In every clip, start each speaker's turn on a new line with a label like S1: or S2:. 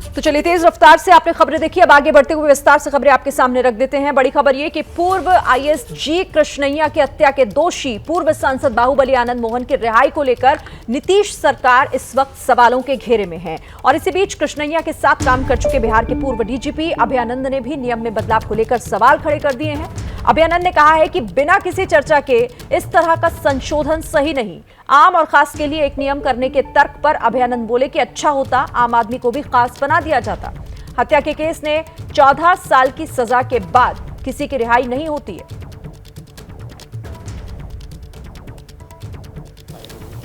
S1: तो चलिए तेज रफ्तार से आपने खबरें देखी, अब आगे बढ़ते हुए विस्तार से खबरें आपके सामने रख देते हैं। बड़ी खबर यह कि पूर्व आईएएस जी कृष्णैया की हत्या के दोषी पूर्व सांसद बाहुबली आनंद मोहन की रिहाई को लेकर नीतीश सरकार इस वक्त सवालों के घेरे में है। और इसी बीच कृष्णैया के साथ काम कर चुके बिहार के पूर्व डीजीपी अभय आनंद ने भी नियम में बदलाव को लेकर सवाल खड़े कर दिए हैं। अभय आनंद ने कहा है कि बिना किसी चर्चा के इस तरह का संशोधन सही नहीं। आम और खास के लिए एक नियम करने के तर्क पर अभय आनंद बोले कि अच्छा होता आम आदमी को भी खास बना दिया जाता। हत्या के केस ने 14 साल की सजा के बाद किसी की रिहाई नहीं होती है।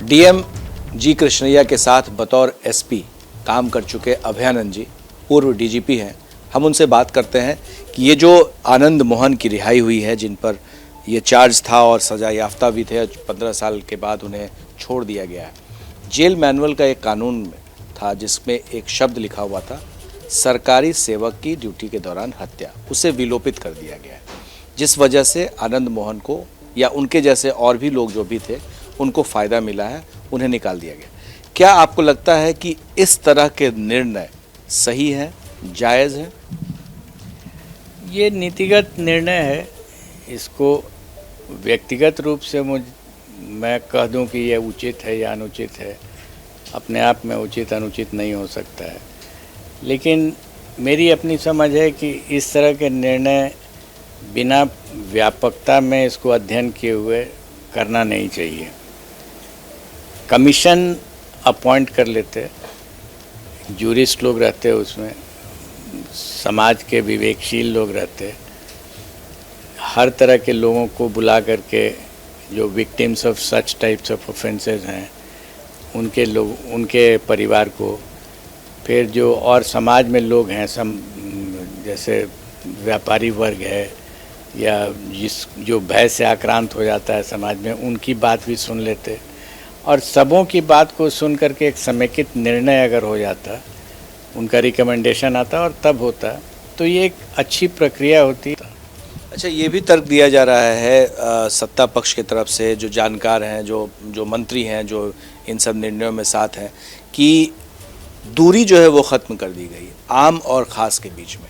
S2: डीएम जी कृष्णैया के साथ बतौर एसपी काम कर चुके अभय आनंद जी पूर्व डीजीपी हैं। हम उनसे बात करते हैं कि ये जो आनंद मोहन की रिहाई हुई है, जिन पर ये चार्ज था और सजा याफ्ता भी थे, 15 साल के बाद उन्हें छोड़ दिया गया है। जेल मैनुअल का एक कानून था जिसमें एक शब्द लिखा हुआ था, सरकारी सेवक की ड्यूटी के दौरान हत्या, उसे विलोपित कर दिया गया है, जिस वजह से आनंद मोहन को या उनके जैसे और भी लोग जो भी थे उनको फ़ायदा मिला है, उन्हें निकाल दिया गया। क्या आपको लगता है कि इस तरह के निर्णय सही है, जायज़ है?
S3: ये नीतिगत निर्णय है। इसको व्यक्तिगत रूप से मैं कह दूं कि यह उचित है या अनुचित है, अपने आप में उचित अनुचित नहीं हो सकता है। लेकिन मेरी अपनी समझ है कि इस तरह के निर्णय बिना व्यापकता में इसको अध्ययन किए हुए करना नहीं चाहिए। कमीशन अपॉइंट कर लेते, जूरिस्ट लोग रहते उसमें, समाज के विवेकशील लोग रहते, हर तरह के लोगों को बुला करके जो victims of such types of offences हैं उनके परिवार को, फिर जो और समाज में लोग हैं जैसे व्यापारी वर्ग है या जो भय से आक्रांत हो जाता है समाज में, उनकी बात भी सुन लेते और सबों की बात को सुन करके एक समेकित निर्णय अगर हो जाता, उनका रिकमेंडेशन आता और तब होता, तो ये एक अच्छी प्रक्रिया होती।
S2: अच्छा, ये भी तर्क दिया जा रहा है सत्ता पक्ष की तरफ से, जो जानकार हैं, जो मंत्री हैं, जो इन सब निर्णयों में साथ हैं, कि दूरी जो है वो ख़त्म कर दी गई आम और ख़ास के बीच में।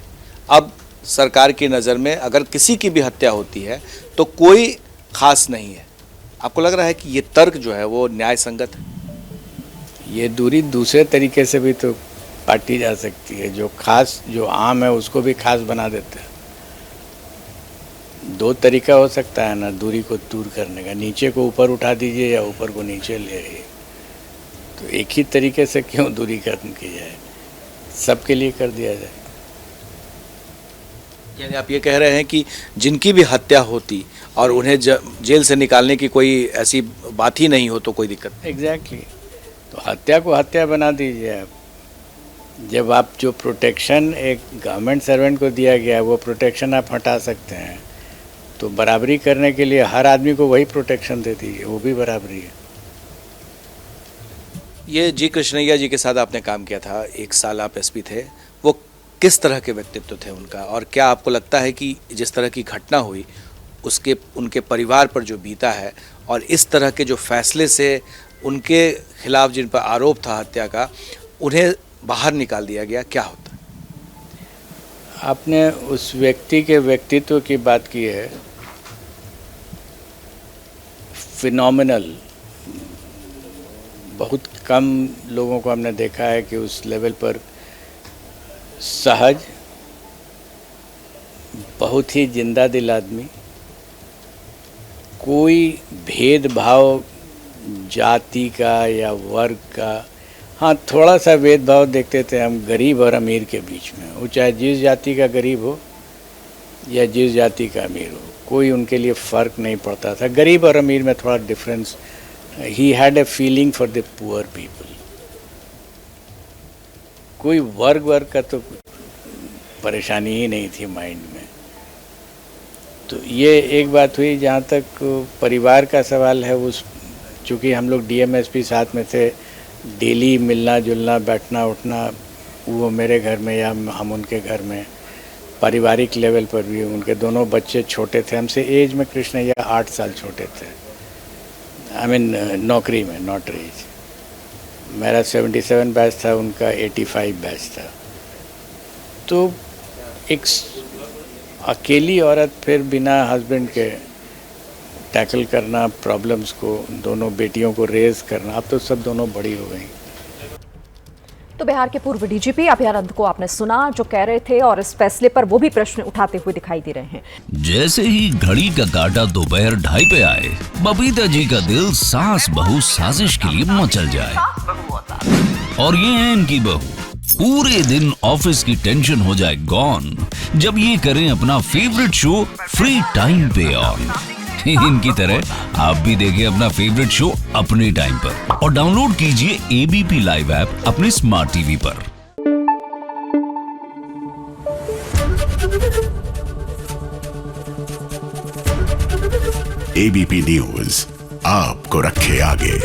S2: अब सरकार की नज़र में अगर किसी की भी हत्या होती है तो कोई ख़ास नहीं है। आपको लग रहा है कि ये तर्क जो है वो न्याय संगत है?
S3: ये दूरी दूसरे तरीके से भी तो काटी जा सकती है। जो खास, जो आम है उसको भी खास बना देते हैं। दो तरीका हो सकता है ना दूरी को दूर करने का, नीचे को ऊपर उठा दीजिए या ऊपर को नीचे ले आइए। तो एक ही तरीके से क्यों दूरी खत्म की जाए, सबके लिए कर दिया जाए।
S2: यानी आप ये कह रहे हैं कि जिनकी भी हत्या होती और उन्हें जेल से निकालने की कोई ऐसी बात ही नहीं हो तो कोई दिक्कत नहीं।
S3: एग्जैक्टली। तो हत्या को हत्या बना दीजिए आप। जब आप जो प्रोटेक्शन एक गवर्नमेंट सर्वेंट को दिया गया है वो प्रोटेक्शन आप हटा सकते हैं, तो बराबरी करने के लिए हर आदमी को वही प्रोटेक्शन दे दीजिए, वो भी बराबरी है।
S2: ये जी कृष्णैया जी के साथ आपने काम किया था, 1 साल आप एसपी थे, वो किस तरह के व्यक्तित्व थे उनका, और क्या आपको लगता है कि जिस तरह की घटना हुई उसके उनके परिवार पर जो बीता है और इस तरह के जो फैसले से उनके खिलाफ जिन पर आरोप था हत्या का, उन्हें बाहर निकाल दिया गया, क्या होता?
S3: आपने उस व्यक्ति के व्यक्तित्व की बात की है, फिनोमिनल। बहुत कम लोगों को हमने देखा है कि उस लेवल पर सहज, बहुत ही जिंदा दिल आदमी, कोई भेदभाव जाति का या वर्ग का, हाँ थोड़ा सा भेदभाव देखते थे हम गरीब और अमीर के बीच में, वो चाहे जिस जाति का गरीब हो या जिस जाति का अमीर हो, कोई उनके लिए फ़र्क नहीं पड़ता था। गरीब और अमीर में थोड़ा difference, he had a feeling for the poor people. कोई वर्ग का तो परेशानी ही नहीं थी माइंड में। तो ये एक बात हुई। जहाँ तक परिवार का सवाल है, उस चूँकि हम लोग डीएमएसपी साथ में थे, डेली मिलना जुलना, बैठना उठना, वो मेरे घर में या हम उनके घर में, पारिवारिक लेवल पर भी। उनके दोनों बच्चे छोटे थे हमसे, एज में कृष्णैया 8 साल छोटे थे, आई मीन नौकरी में, नॉट एज। मेरा 77 बैच था, उनका 85 बैच था। तो एक अकेली औरत फिर बिना हस्बैंड के टैकल करना प्रॉब्लम्स को, दोनों बेटियों को रेज करना, अब तो सब दोनों बड़ी हो गई।
S1: तो बिहार के पूर्व डीजीपी अभयानंद को आपने सुना जो कह रहे थे, और इस फैसले पर वो भी प्रश्न उठाते हुए दिखाई दे रहे हैं।
S4: जैसे ही घड़ी का काटा दोपहर 2:30 पे आए, बबीता जी का दिल सास बहू साजिश के लिए मचल जाए। और ये है इनकी बहू, पूरे दिन ऑफिस की टेंशन हो जाए गॉन जब ये करें अपना फेवरेट शो फ्री टाइम पे ऑन। इनकी तरह आप भी देखिए अपना फेवरेट शो अपने टाइम पर और डाउनलोड कीजिए एबीपी लाइव ऐप अपने स्मार्ट टीवी पर।
S5: एबीपी न्यूज आपको रखे आगे।